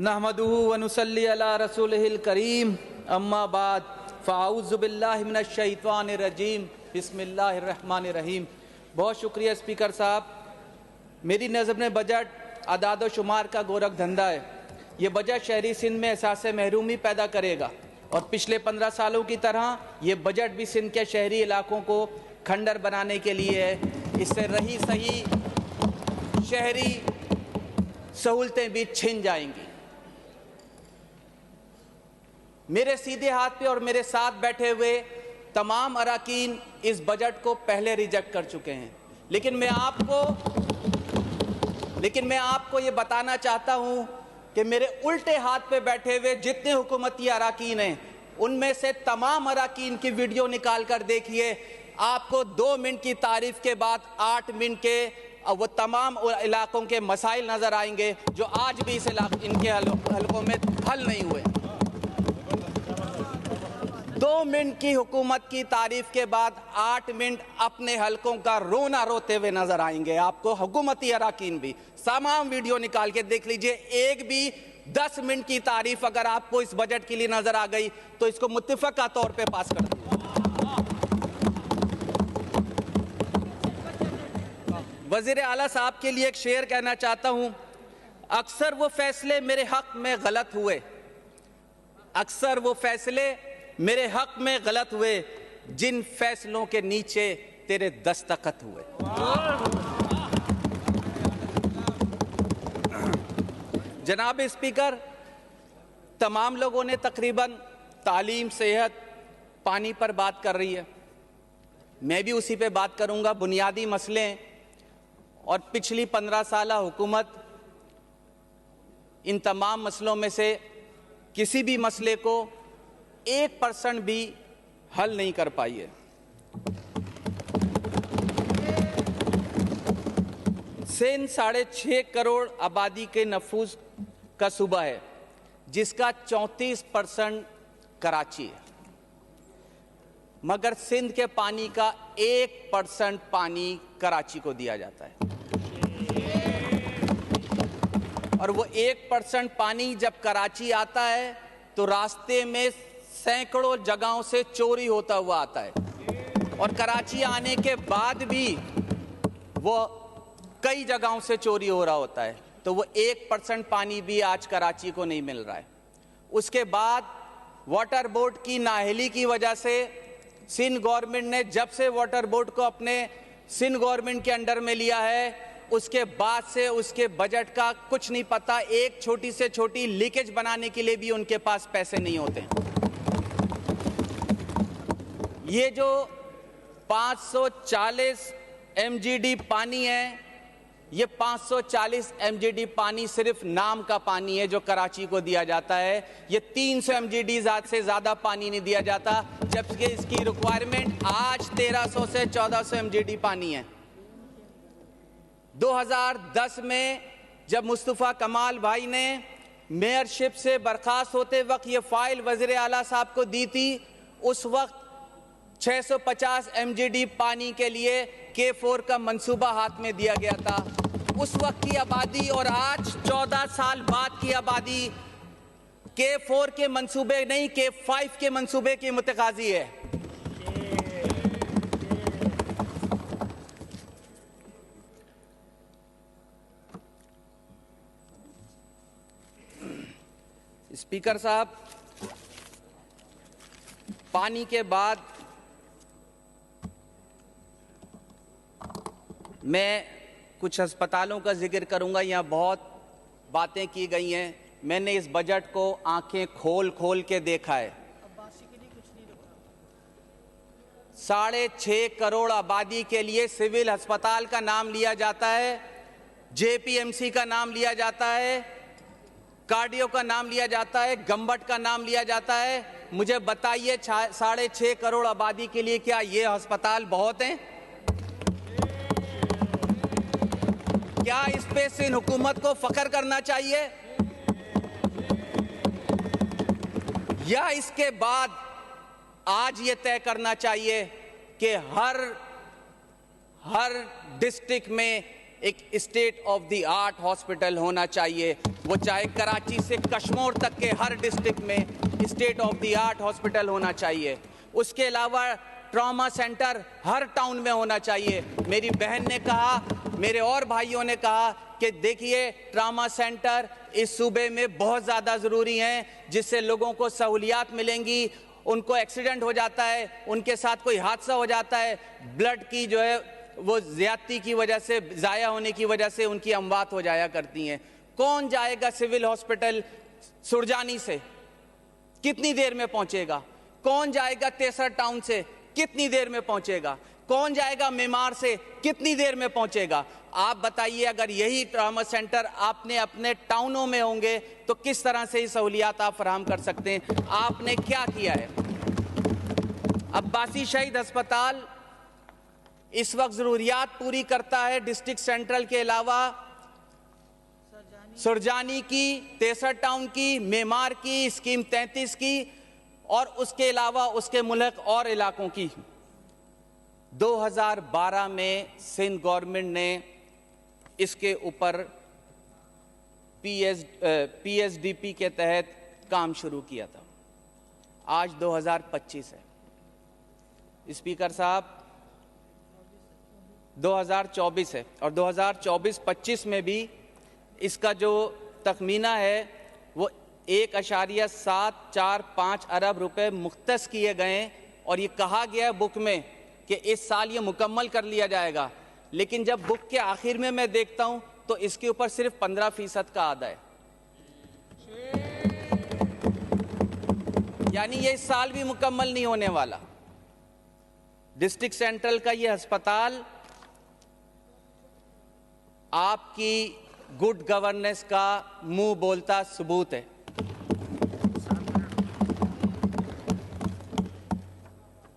नहमदुहु व नुसल्ली अला रसूलिहिल करीम अम्मा बाद फ़ाऊज़ु बिल्लाहि मिनश शैतानिर रजीम बिस्मिल्लाहिर रहमानिर रहीम। बहुत शुक्रिया स्पीकर साहब। मेरी नज़र में बजट आदाद व शुमार का गोरख धंधा है। ये बजट शहरी सिंध में एहसास महरूमी पैदा करेगा और पिछले 15 सालों की तरह ये बजट भी सिंध के शहरी इलाकों को खंडर बनाने के लिए है। इससे रही सही शहरी सहूलतें भी छिन जाएंगी। मेरे सीधे हाथ पे और मेरे साथ बैठे हुए तमाम अराकीन इस बजट को पहले रिजेक्ट कर चुके हैं, लेकिन मैं आपको ये बताना चाहता हूं कि मेरे उल्टे हाथ पे बैठे हुए जितने हुकूमती अराकीन हैं उनमें से तमाम अराकीन की वीडियो निकाल कर देखिए। आपको 2 मिनट की तारीफ के बाद 8 मिनट के वो तमाम इलाकों के मसाइल नजर आएंगे जो आज भी इनके हलकों में हल नहीं हुए। 2 मिनट की हुकूमत की तारीफ के बाद 8 मिनट अपने हलकों का रोना रोते हुए नजर आएंगे। आपको हुकूमती अराकीन भी तमाम वीडियो निकाल के देख लीजिए। एक भी 10 मिनट की तारीफ अगर आपको इस बजट के लिए नजर आ गई तो इसको मुत्तफ़क़ा तौर पे पास कर दीजिए। वज़ीर आला साहब के लिए एक शेर कहना चाहता हूं। अक्सर वो फैसले मेरे हक में गलत हुए, अक्सर वो फैसले मेरे हक में गलत हुए, जिन फैसलों के नीचे तेरे दस्तखत हुए। जनाब स्पीकर, तमाम लोगों ने तकरीबन तालीम, सेहत, पानी पर बात कर रही है। मैं भी उसी पे बात करूंगा। बुनियादी मसले और पिछली 15 साल हुकूमत इन तमाम मसलों में से किसी भी मसले को 1% भी हल नहीं कर पाई है। सिंध 6.5 करोड़ आबादी के नफूस का सूबा है, जिसका 34% कराची है, मगर सिंध के पानी का 1% पानी कराची को दिया जाता है। और वो 1% पानी जब कराची आता है तो रास्ते में सैकड़ों जगहों से चोरी होता हुआ आता है, और कराची आने के बाद भी वो कई जगहों से चोरी हो रहा होता है। तो वो 1% पानी भी आज कराची को नहीं मिल रहा है। उसके बाद वाटर बोर्ड की नाअहली की वजह से सिंध गवर्नमेंट ने, जब से वाटर बोर्ड को अपने सिंध गवर्नमेंट के अंडर में लिया है, उसके बाद से उसके बजट का कुछ नहीं पता। एक छोटी से छोटी लीकेज बनाने के लिए भी उनके पास पैसे नहीं होते। ये जो 540 MGD पानी है, ये 540 MGD पानी सिर्फ नाम का पानी है जो कराची को दिया जाता है। ये 300 MGD से ज्यादा पानी नहीं दिया जाता, जबकि इसकी रिक्वायरमेंट आज 1300 से 1400 MGD पानी है। 2010 में जब मुस्तफ़ा कमाल भाई ने मेयरशिप से बर्खास्त होते वक्त ये फाइल वज़ीर आला साहब को दी थी, उस वक्त 650 MGD पानी के लिए K4 का मंसूबा हाथ में दिया गया था। उस वक्त की आबादी और आज 14 साल बाद की आबादी K4 के मंसूबे नहीं, K5 के मंसूबे की मुतकाजी है। स्पीकर साहब, पानी के बाद मैं कुछ अस्पतालों का जिक्र करूंगा। यहाँ बहुत बातें की गई हैं। मैंने इस बजट को आंखें खोल खोल के देखा है। 6.5 करोड़ आबादी के लिए सिविल अस्पताल का नाम लिया जाता है, JPMC का नाम लिया जाता है, कार्डियो का नाम लिया जाता है, गम्बट का नाम लिया जाता है। मुझे बताइए 6.5 करोड़ आबादी के लिए क्या ये अस्पताल बहुत हैं? क्या इस पे सिंध हुकूमत को फख्र करना चाहिए, या इसके बाद आज ये तय करना चाहिए कि हर डिस्ट्रिक्ट में एक state of the art hospital होना चाहिए। वो चाहे कराची से कश्मीर तक के हर डिस्ट्रिक्ट में state of the art hospital होना चाहिए। उसके अलावा ट्रॉमा सेंटर हर टाउन में होना चाहिए। मेरी बहन ने कहा, मेरे और भाइयों ने कहा कि देखिए ट्रॉमा सेंटर इस सूबे में बहुत ज़्यादा ज़रूरी हैं, जिससे लोगों को सहूलियात मिलेंगी। उनको एक्सीडेंट हो जाता है, उनके साथ कोई हादसा हो जाता है, ब्लड की जो है वो ज़्यादती की वजह से, ज़ाया होने की वजह से उनकी अमवात हो जाया करती हैं। कौन जाएगा सिविल हॉस्पिटल सुरजानी से, कितनी देर में पहुंचेगा? कौन जाएगा तेसर टाउन से, कितनी देर में पहुंचेगा? कौन जाएगा मेमार से, कितनी देर में पहुंचेगा? आप बताइए, अगर यही ट्रॉमा सेंटर आपने अपने टाउनों में होंगे तो किस तरह से ये सहूलियात आप फराहम कर सकते हैं? आपने क्या किया है? अब्बासी शहीद अस्पताल इस वक्त ज़रूरियात पूरी करता है डिस्ट्रिक्ट सेंट्रल के अलावा सुरजानी की, तेसर टाउन की, मेमार की, स्कीम 33 की और उसके अलावा उसके मुल्क और इलाकों की। 2012 में सिंध गवर्नमेंट ने इसके ऊपर पीएसडीपी के तहत काम शुरू किया था। आज 2025 है स्पीकर साहब, 2024 है और 2024-25 में भी इसका जो तखमीना है वो 1.745 अरब रुपए मुख्तस किए गए और ये कहा गया है बुक में कि इस साल ये मुकम्मल कर लिया जाएगा। लेकिन जब बुक के आखिर में मैं देखता हूं तो इसके ऊपर सिर्फ 15% का आदा है, यानी ये इस साल भी मुकम्मल नहीं होने वाला। डिस्ट्रिक्ट सेंट्रल का ये अस्पताल आपकी गुड गवर्नेंस का मुंह बोलता सबूत है।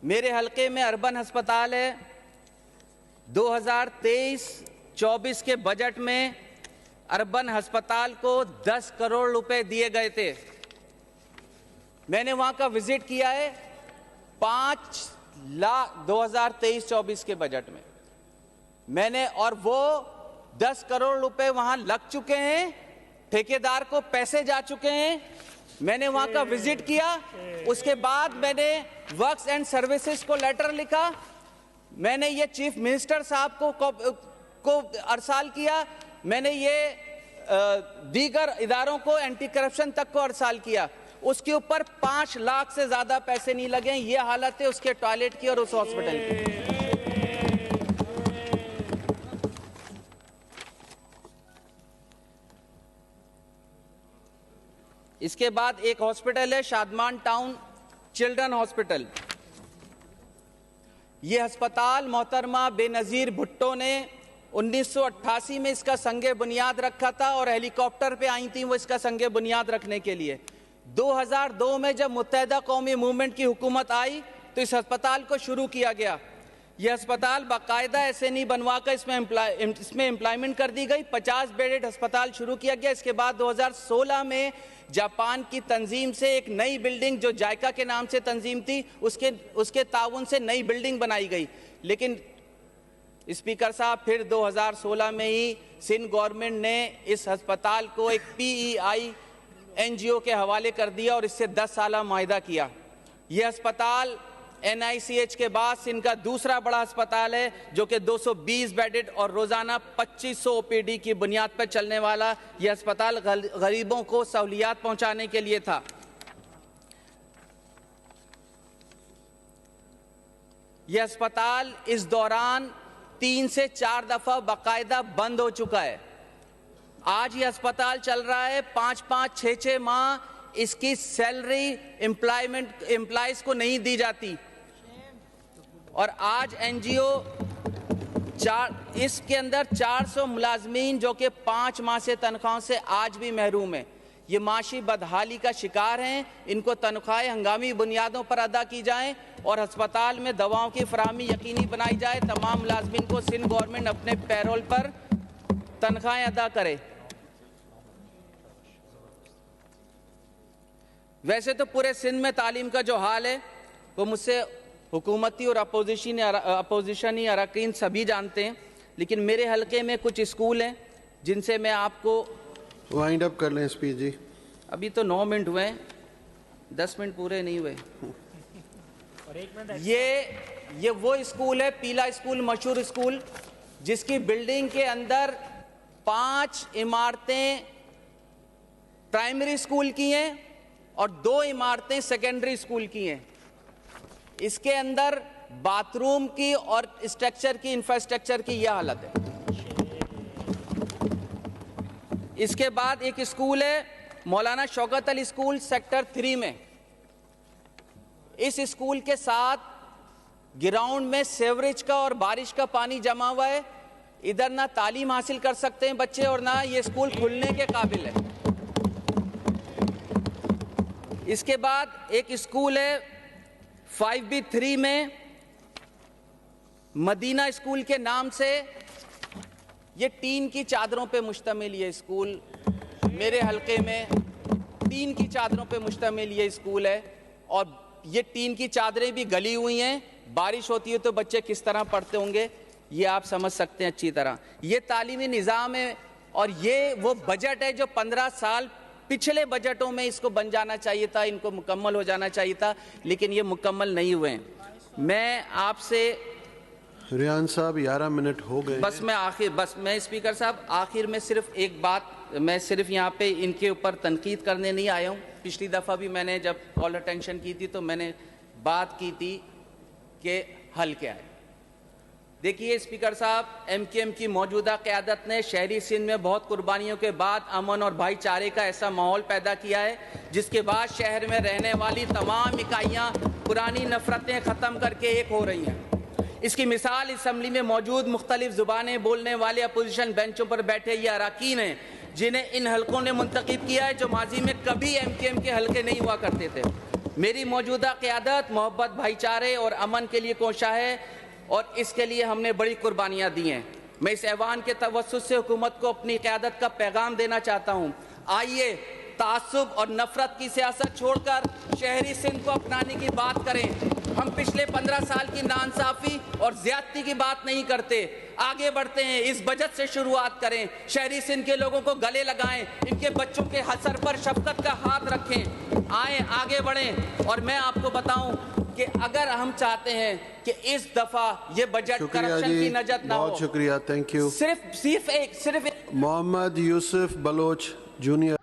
मेरे हलके में अर्बन अस्पताल है। 2023-24 के बजट में अर्बन अस्पताल को 10 करोड़ रुपए दिए गए थे। मैंने वहां का विजिट किया है। 5 लाख 2023-24 के बजट में मैंने, और वो 10 करोड़ रुपए वहां लग चुके हैं, ठेकेदार को पैसे जा चुके हैं। मैंने वहां का विजिट किया, उसके बाद मैंने वर्क्स एंड सर्विसेज को लेटर लिखा, मैंने ये चीफ मिनिस्टर साहब को अरसाल किया, मैंने ये दीगर इदारों को, एंटी करप्शन तक को अरसाल किया। उसके ऊपर 5 लाख से ज्यादा पैसे नहीं लगे। ये हालत है उसके टॉयलेट की और उस हॉस्पिटल की। इसके बाद एक हॉस्पिटल है शादमान टाउन चिल्ड्रन हॉस्पिटल। यह अस्पताल मोहतरमा बेनजीर भुट्टो ने 1988 में इसका संगे बुनियाद रखा था और हेलीकॉप्टर पे आई थी वो इसका संगे बुनियाद रखने के लिए। 2002 में जब मुत्तहिदा कौमी मूवमेंट की हुकूमत आई तो इस अस्पताल को शुरू किया गया। यह अस्पताल बाकायदा SNE बनवाकर इसमें एम्प्लॉयमेंट कर दी गई। 50 बेडेड अस्पताल शुरू किया गया। इसके बाद 2016 में जापान की तंजीम से एक नई बिल्डिंग जो जायका के नाम से तंजीम थी उसके ताउन से नई बिल्डिंग बनाई गई। लेकिन स्पीकर साहब फिर 2016 में ही सिंध गवर्नमेंट ने इस अस्पताल को एक PEI NGO के हवाले कर दिया और इससे 10 साल मुआहदा किया। यह अस्पताल NICH के बाद सिंध का दूसरा बड़ा अस्पताल है जो कि 220 बेडेड और रोजाना 2500 OPD की बुनियाद पर चलने वाला यह अस्पताल गरीबों को सहूलियात पहुंचाने के लिए था। यह अस्पताल इस दौरान 3 से 4 दफा बाकायदा बंद हो चुका है। आज ये अस्पताल चल रहा है 5-5, 6-6 माह इसकी सैलरी एम्प्लॉयज को नहीं दी जाती और आज NGO इसके अंदर 400 मुलाजमीन जो कि 5 माह से तनख्वाहों से आज भी महरूम है। ये माशी बदहाली का शिकार हैं। इनको तनख्वाहें हंगामी बुनियादों पर अदा की जाएं और अस्पताल में दवाओं की फराहमी यकीनी बनाई जाए। तमाम मुलाजमीन को सिंध गवर्नमेंट अपने पैरोल पर तनख्वाहें अदा करे। वैसे तो पूरे सिंध में तालीम का जो हाल है वो मुझसे हुकूमती और अपोजिशन ही अरकान सभी जानते हैं, लेकिन मेरे हलके में कुछ स्कूल हैं जिनसे मैं आपको वाइंड अप कर लें स्पीच जी। अभी तो 9 मिनट हुए हैं, 10 मिनट पूरे नहीं हुए। ये वो स्कूल है, पीला स्कूल, मशहूर स्कूल, जिसकी बिल्डिंग के अंदर 5 इमारतें प्राइमरी स्कूल की हैं और 2 इमारतें सेकेंडरी स्कूल की हैं। इसके अंदर बाथरूम की और स्ट्रक्चर की, इंफ्रास्ट्रक्चर की यह हालत है। इसके बाद एक स्कूल है मौलाना शौकत अली स्कूल सेक्टर 3 में। इस स्कूल के साथ ग्राउंड में सेवरेज का और बारिश का पानी जमा हुआ है। इधर ना तालीम हासिल कर सकते हैं बच्चे और ना ये स्कूल खुलने के काबिल है। इसके बाद एक स्कूल है 5B3 में, मदीना स्कूल के नाम से। ये टीन की चादरों पे मुश्तमिल ये स्कूल, मेरे हलके में टीन की चादरों पे मुश्तमिल ये स्कूल है। और ये टीन की चादरें भी गली हुई हैं, बारिश होती है तो बच्चे किस तरह पढ़ते होंगे ये आप समझ सकते हैं अच्छी तरह। ये तालीमी निज़ाम है और ये वो बजट है जो 15 साल पिछले बजटों में इसको बन जाना चाहिए था, इनको मुकम्मल हो जाना चाहिए था, लेकिन ये मुकम्मल नहीं हुए हैं। मैं आपसे रियान साहब 11 मिनट हो गए। बस मैं स्पीकर साहब आखिर में सिर्फ एक बात, मैं सिर्फ यहाँ पे इनके ऊपर तनकीद करने नहीं आया हूँ। पिछली दफ़ा भी मैंने जब कॉल अटेंशन की थी तो मैंने बात की थी कि हल क्या है। देखिए स्पीकर साहब, MKM की मौजूदा क़यादत ने शहरी सिंध में बहुत कुर्बानियों के बाद अमन और भाईचारे का ऐसा माहौल पैदा किया है जिसके बाद शहर में रहने वाली तमाम इकाइयाँ पुरानी नफरतें ख़त्म करके एक हो रही हैं। इसकी मिसाल असम्बली में मौजूद मुख्तलिफ ज़ुबानें बोलने वाले अपोजिशन बेंचों पर बैठे ये अरकान हैं जिन्हें इन हलकों ने मुंतखब किया है, जो माजी में कभी MKM के हलके नहीं हुआ करते थे। मेरी मौजूदा क़यादत मोहब्बत, भाईचारे और अमन के लिए कोशा है और इसके लिए हमने बड़ी कुर्बानियाँ दी हैं। मैं इस ऐवान के तवस्सुत से हुकूमत को अपनी क़यादत का पैगाम देना चाहता हूँ। आइए तासुब और नफरत की सियासत छोड़कर शहरी सिंध को अपनाने की बात करें। हम पिछले 15 साल की नाइंसाफ़ी और ज़्यादती की बात नहीं करते, आगे बढ़ते हैं। इस बजट से शुरुआत करें, शहरी सिंध के लोगों को गले लगाएं, इनके बच्चों के सर पर शफकत का हाथ रखें, आए आगे बढ़ें। और मैं आपको बताऊं कि अगर हम चाहते हैं कि इस दफ़ा ये बजट करप्शन की नजत ना हो। बहुत शुक्रिया, थैंक यू। सिर्फ एक मोहम्मद यूसुफ बलोच जूनियर।